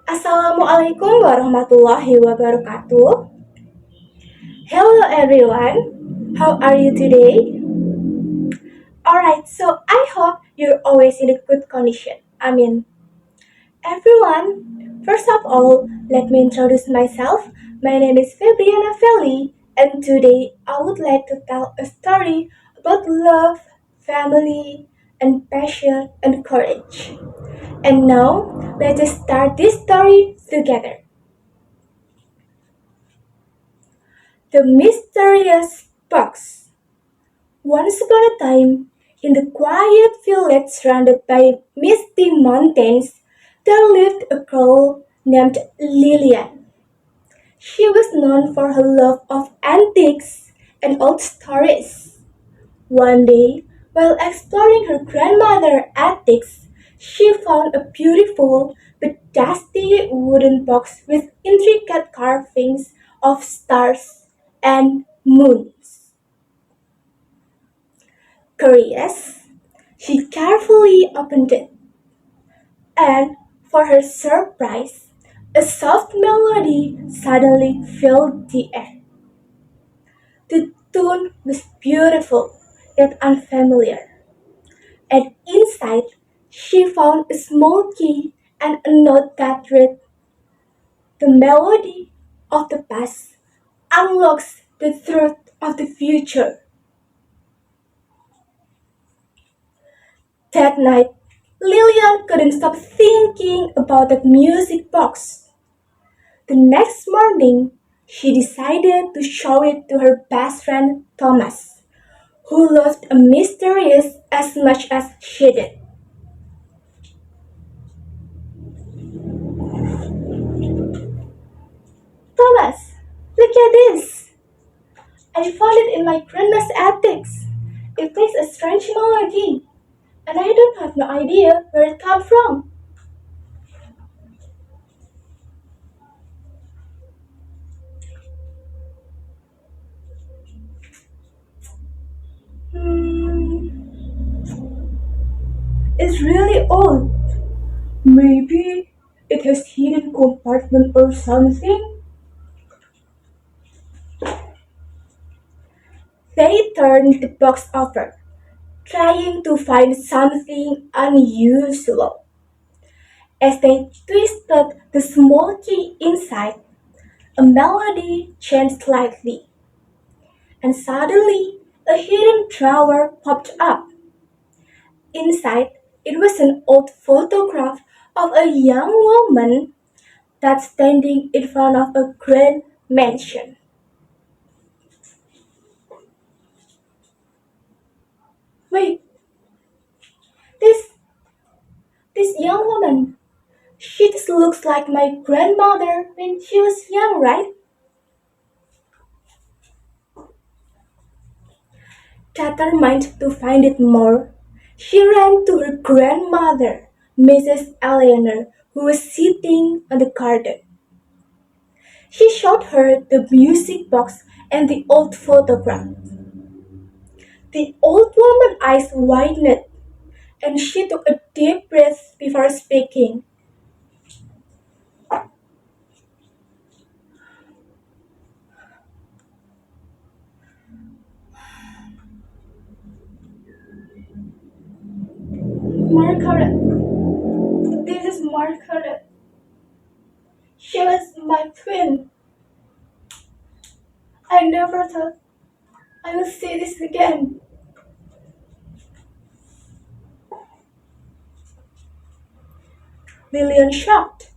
Assalamualaikum warahmatullahi wabarakatuh. Hello everyone. How are you today? Alright, so I hope you're always in a good condition. Everyone, first of all, let me introduce myself. My name is Fabriana Feli, and today I would like to tell a story about love, family, and passion and courage. And now, let us start this story together. The Mysterious Box. Once upon a time, in the quiet village surrounded by misty mountains, there lived a girl named Lillian. She was known for her love of antiques and old stories. One day, while exploring her grandmother's attics, she found a beautiful but dusty wooden box with intricate carvings of stars and moons. Curious, she carefully opened it, and for her surprise, a soft melody suddenly filled the air. The tune was beautiful yet unfamiliar, and inside she found a small key and a note that read, "The melody of the past unlocks the truth of the future." That night, Lillian couldn't stop thinking about that music box. The next morning, she decided to show it to her best friend Thomas, who loved a mysterious as much as she did. "Thomas, look at this! I found it in my grandma's attics. It plays a strange melody, and I don't have no idea where it came from." Hmm, it's really old. Maybe it has hidden compartment or something. They turned the box over, trying to find something unusual. As they twisted the small key inside, a melody changed slightly, and suddenly a hidden drawer popped up. Inside, it was an old photograph of a young woman that's standing in front of a grand mansion. Wait, this this young woman, she just looks like my grandmother when she was young, right? Determined to find it more, she ran to her grandmother, Mrs. Eleanor, who was sitting on the garden. She showed her the music box and the old photograph. The old woman's eyes widened, and she took a deep breath before speaking. "Margaret, this is Margaret. She was my twin. I never thought I would see this again." Lillian shocked.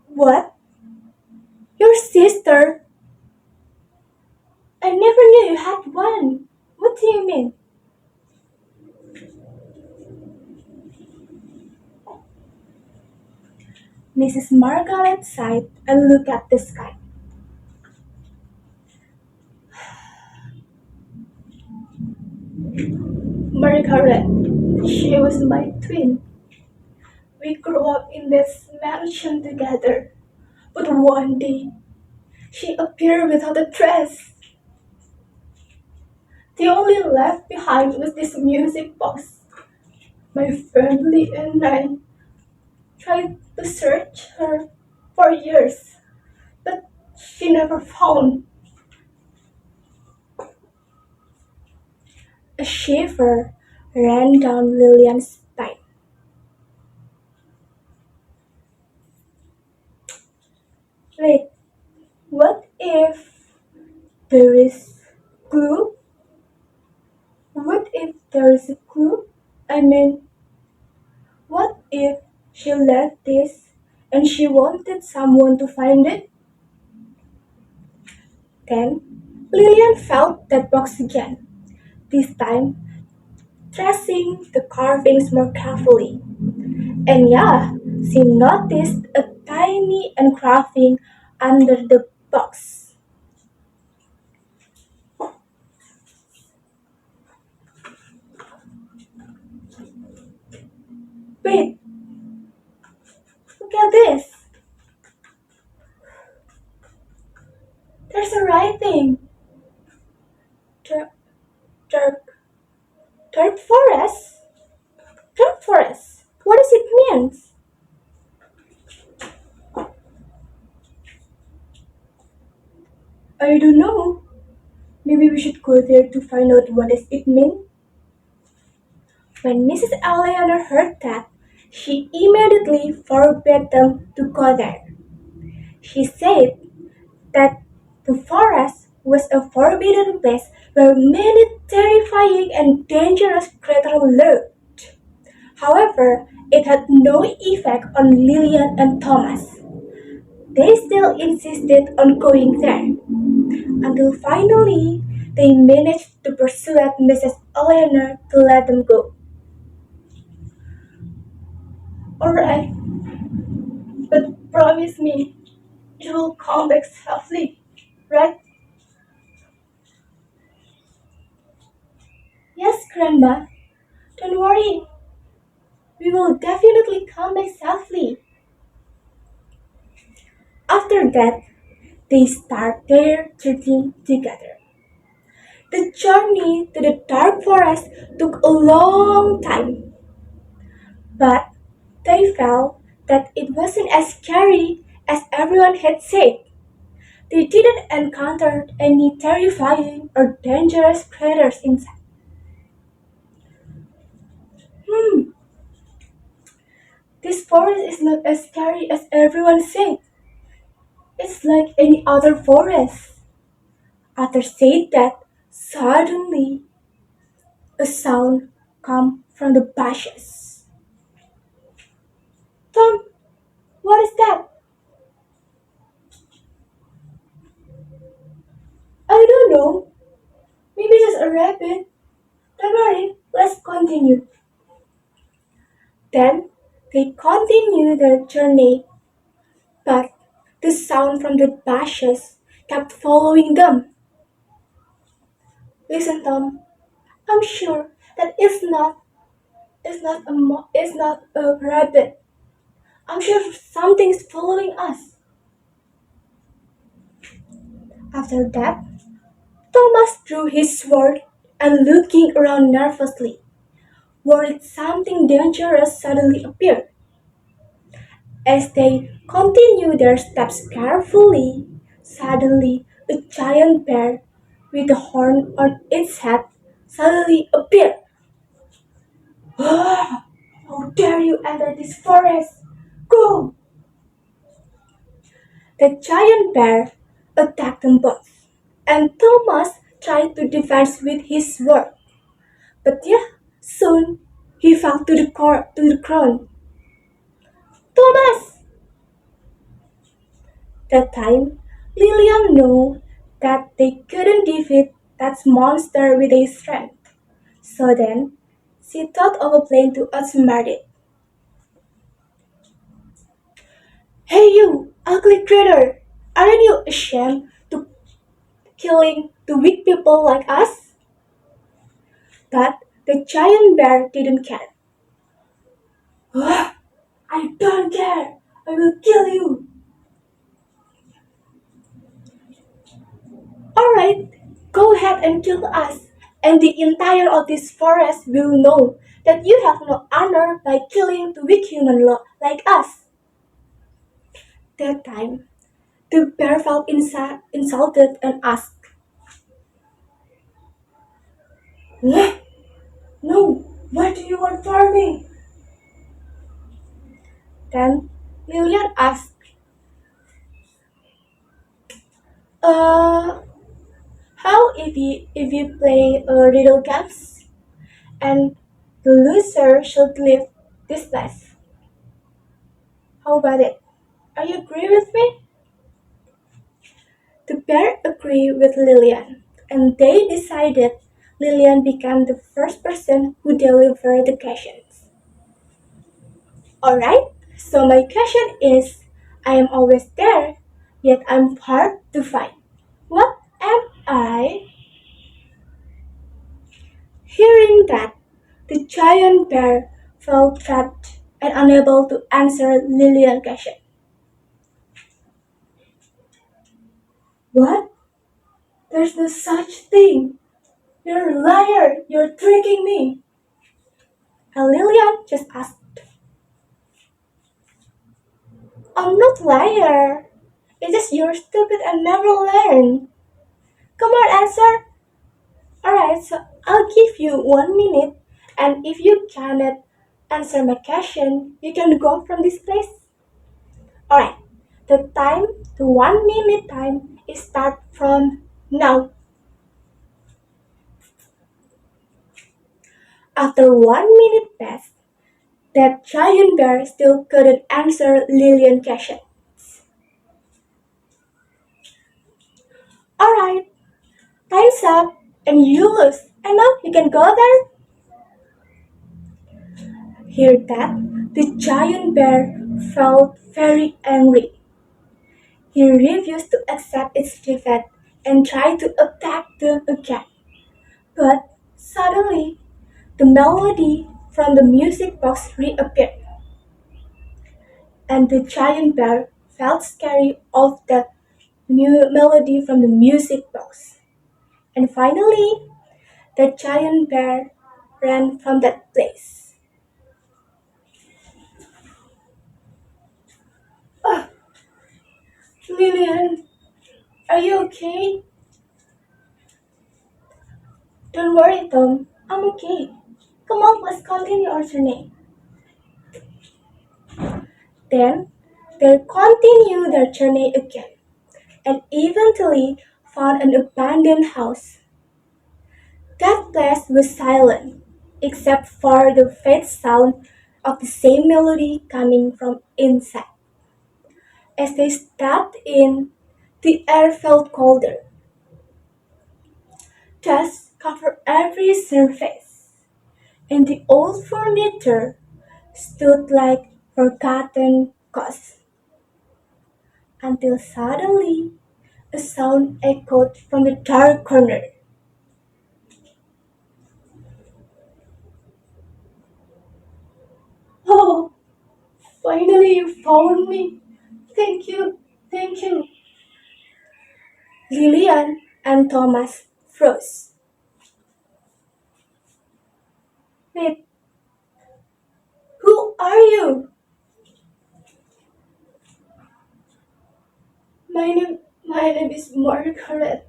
"What? Your sister? I never knew you had one. What do you mean?" Mrs. Margaret sighed and looked at the sky. "Margaret, she was my twin. We grew up in this mansion together. But one day, she appeared without a dress. The only left behind was this music box. My family and I tried to search her for years, but she never found. A shiver ran down Lillian's spine. Wait, what if there is clue? What if there is a clue? I mean, what if she left this and she wanted someone to find it? Then Lillian felt that box again, this time tracing the carvings more carefully. And yeah, she noticed a tiny engraving under the box. Wait, look at this. There's a writing. Dark, dark, dark forest? Dark forest. What does it mean? I don't know. Maybe we should go there to find out what does it mean. When Mrs. Eleanor heard that, she immediately forbade them to go there. She said that the forest was a forbidden place where many terrifying and dangerous creatures lurked. However, it had no effect on Lillian and Thomas. They still insisted on going there, until finally they managed to persuade Mrs. Eleanor to let them go. Alright, but promise me you will come back safely, right? Yes, Grandma. Don't worry. We will definitely come back safely. After that, they start their journey together. The journey to the dark forest took a long time, but they felt that it wasn't as scary as everyone had said. They didn't encounter any terrifying or dangerous creatures inside. Hmm, this forest is not as scary as everyone said. It's like any other forest. After saying that, suddenly a sound came from the bushes. Tom, what is that? I don't know. Maybe just a rabbit. Don't worry, let's continue. Then they continued their journey, but the sound from the bushes kept following them. Listen, Tom. I'm sure that it's not a rabbit. I'm sure something is following us. After that, Thomas drew his sword and looking around nervously, worried something dangerous suddenly appeared. As they continued their steps carefully, suddenly a giant bear with a horn on its head suddenly appeared. Ah! How dare you enter this forest? Go! The giant bear attacked them both, and Thomas tried to defend with his sword. But yeah, soon he fell to the ground. Thomas! That time, Lillian knew that they couldn't defeat that monster with their strength. So then, she thought of a plan to outsmart it. Hey you, ugly critter! Aren't you ashamed to killing the weak people like us? But the giant bear didn't care. "Ah, I don't care! I will kill you! Alright, go ahead and kill us, and the entire of this forest will know that you have no honor by killing the weak human like us. That time, the bear felt insulted and asked, "What? No, what do you want from me?" Then Lilian asked, uh, how if you play riddle games and the loser should leave this place? How about it? Are you agree with me? The pair agreed with Lillian, and they decided Lillian became the first person who delivered the questions. Alright, so my question is I am always there, yet I'm hard to find. What am I? Hearing that, the giant bear felt trapped and unable to answer Lillian's question. What? There's no such thing. You're a liar. You're tricking me. And Lillian just asked, I'm not liar. It's just you're stupid and never learn. Come on, answer. Alright, so I'll give you 1 minute, and if you cannot answer my question, you can go from this place. Alright, the 1 minute time is start from now. After 1 minute passed, that giant bear still couldn't answer Lillian's question. Alright, time's up, and you lose. And now you can go there. Hear that? The giant bear felt very angry. He refused to accept its defeat and tried to attack them again. But suddenly, the melody from the music box reappeared, and the giant bear felt scary of the new melody from the music box. And finally, the giant bear ran from that place. Ah, Lillian, are you okay? Don't worry, Tom. I'm okay. Come on, let's continue our journey. Then they continued their journey again and eventually found an abandoned house. That place was silent, except for the faint sound of the same melody coming from inside. As they stepped in, the air felt colder. Dust covered every surface, and the old furniture stood like forgotten ghosts. Until suddenly a sound echoed from the dark corner. Oh, finally you found me. Thank you, thank you. Lillian and Thomas froze. Wait, who are you? My name is Margaret.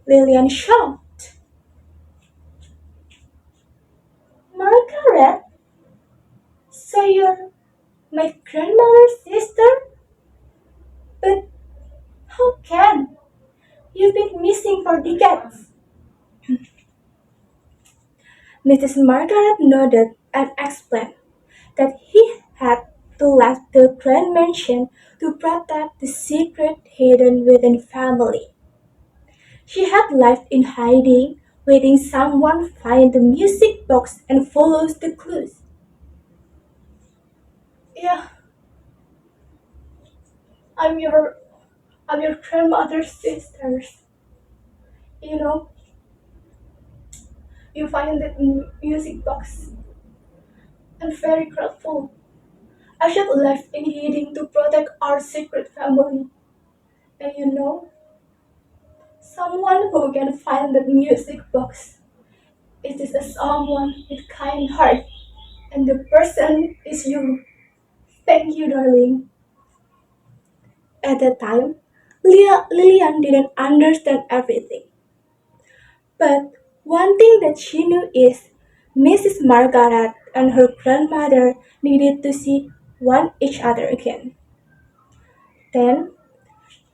Lillian shocked. Margaret? So you're my grandmother's sister? But how can? You've been missing for decades. Mrs. Margaret nodded and explained that he had to leave the grand mansion to protect the secret hidden within family. She had left in hiding, waiting someone find the music box and follows the clues. Yeah, I'm your I'm your grandmother's sisters. You know, you find the music box. I'm very grateful. I should left in hiding to protect our secret family. And someone who can find the music box It is a someone with kind heart, and the person is you. Thank you, darling. At that time, Lillian didn't understand everything, but one thing that she knew is Mrs. Margaret and her grandmother needed to see one each other again. Then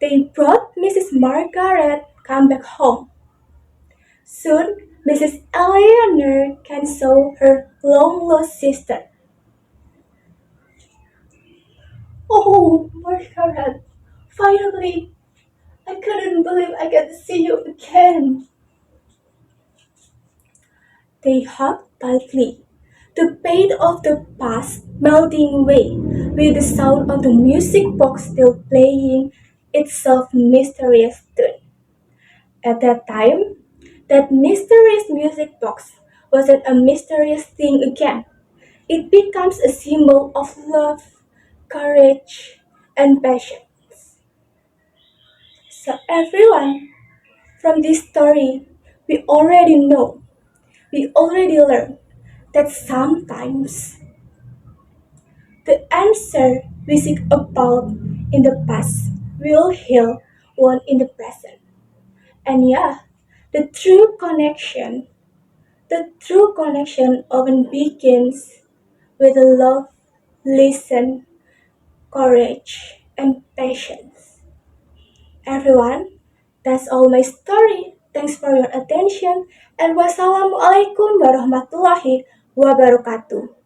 they brought Mrs. Margaret come back home. Soon, Mrs. Eleanor can saw her long lost sister. Oh, Margaret! Finally, I couldn't believe I get to see you again. They hugged tightly, the pain of the past melting away, with the sound of the music box still playing its soft, mysterious tune. At that time, that mysterious music box wasn't a mysterious thing again. It becomes a symbol of love, courage, and passion. So, everyone, from this story, we already learned that sometimes the answer we seek about in the past will heal one in the present. And yeah, the true connection, the true connection often begins with love, listen, courage, and patience. Everyone, that's all my story. Thanks for your attention and wassalamualaikum warahmatullahi wabarakatuh.